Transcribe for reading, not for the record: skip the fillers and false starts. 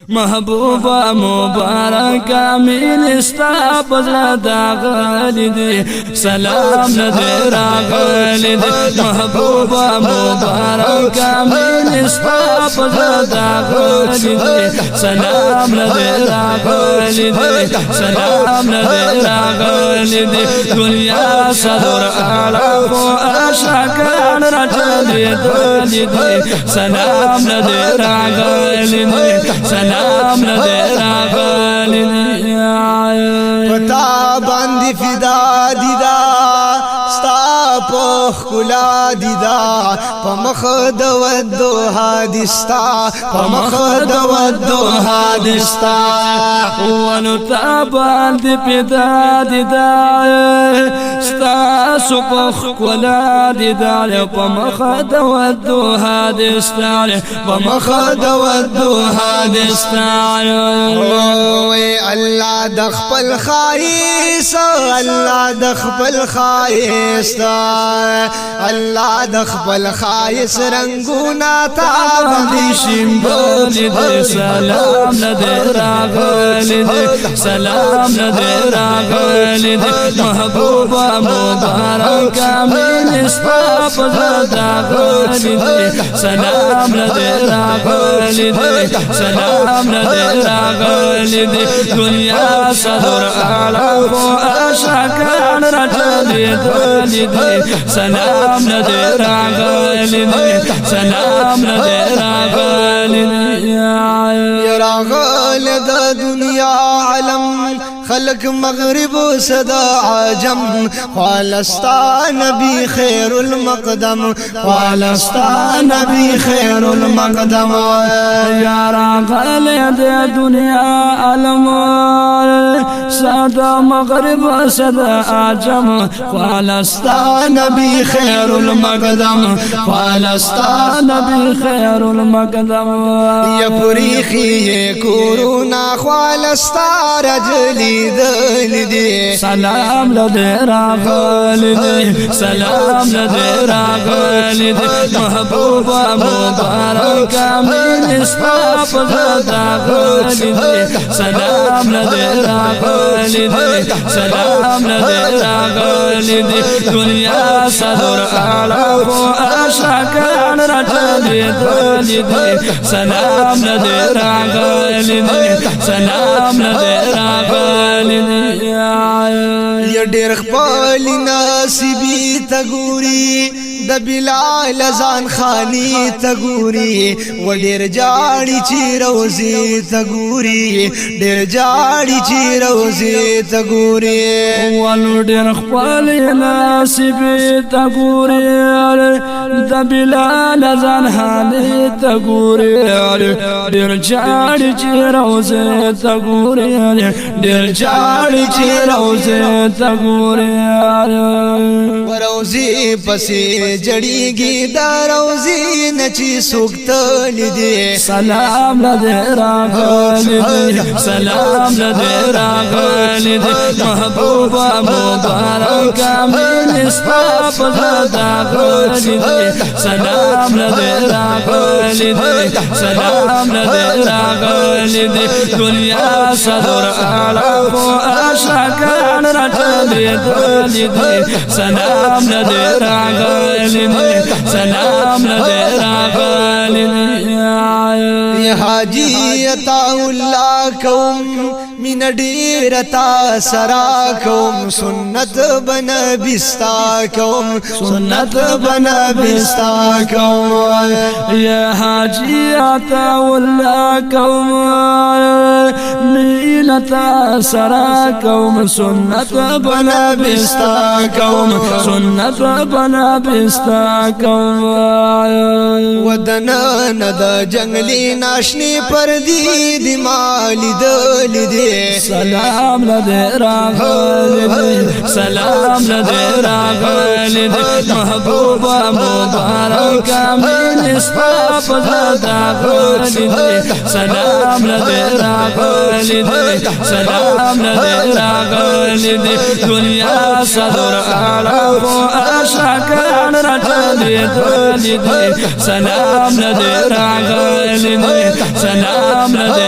محبوبا مبارک امین استا پزړه داغلی دی سلام ندی راغلی دی محبوبا مبارک امین استا پزړه داغلی دی سلام ندی راغلی دی سلام ندی راغلی دی دنیا صدر اعلی کو اشکان رچلی دی سلام ندی راغلی دی سلام ندی راغلی پتا باندې فدا دیدا ستا پخ کلا دیدا پمخ دو حادثتا پمخ دو حادثتا ونو تا باندې فدا دیدا ستا پخ کلا دیدا پمخ دو حادثتا پمخ دو حادثتا الله د خپل خایس الله د خپل خایس الله د خپل خایس رنگونا تا باندې شیمبل دې سلام ندی راغلی دې سلام ندی راغلی دې محبوبا مبارک امین استا پزړه داغلی دې سلام ندی راغلی دې سلام ندی راغلی دې دنیا صدر اعلی کو اشکان رچلی دی سلام ندی راغلی دی سلام ندی راغلی دی راغلی د دنیا علم خلق مغرب صدا عجم خالستا نبی خیر المقدم خالستا نبی خیر المقدم یا راغلی د دنیا علم صدا مغرب صدا عجم خالستا نبی خیر المقدم خالستا نبی خیر المقدم یا پریخی کورونا خالستا رجلی دل دی سلام ندی راغلی دی سلام ندی راغلی دی محبوبا مبارک امین استا پزړه داغلی دی سلام ندی راغلی دی سلام ندی راغلی دی دنیا صدر اعلی کو اشکان رچلی دی سلام ندی راغلی دی سلام ندی راغلی دی یا ډېر خپل نصیبی تګوري د بلال ځان خانی تګوري و ډېر جاړي چې روزي تګوري ډېر جاړي چې روزي تګوري ولو ډېر خپل نصیبی تګوري د بلال ځان خانی تګوري ډېر جاړي چې روزي تګوري ډېر جاړي چې روزي تګوري روزي پسې جړيږي دا روزي نچي سوکتل دي سلام ندی راغلی دی سلام ندی راغلی دی محبوبا مبارک امین استا پزړه داغلی دی سلام ندی راغلی دی سلام ندی راغلی دی دنیا صدر اعلی کو اشکان رچلی دی سلام ندی راغلی دی سلام ندی راغلی دی حاجی عطا الله کوم من ډیر تا سرا کوم سنت بن بستا کوم سنت بن بستا کوم یا حاجی عطا الله کوم من تا سرا کوم سنت بن بستا کوم سنت بن بستا کوم ودنا ند جنگلی ناشنی پردی دی مالی دل دی سلام ندی راغلی دی سلام ندی راغلی دی محبوبا مبارک امین استا پزړه داغلی دی سلام ندی راغلی دی سلام ندی راغلی دی دنیا صدر اعلی کو اشکان رچلی دی سلام ندی راغلی دی سلام ندی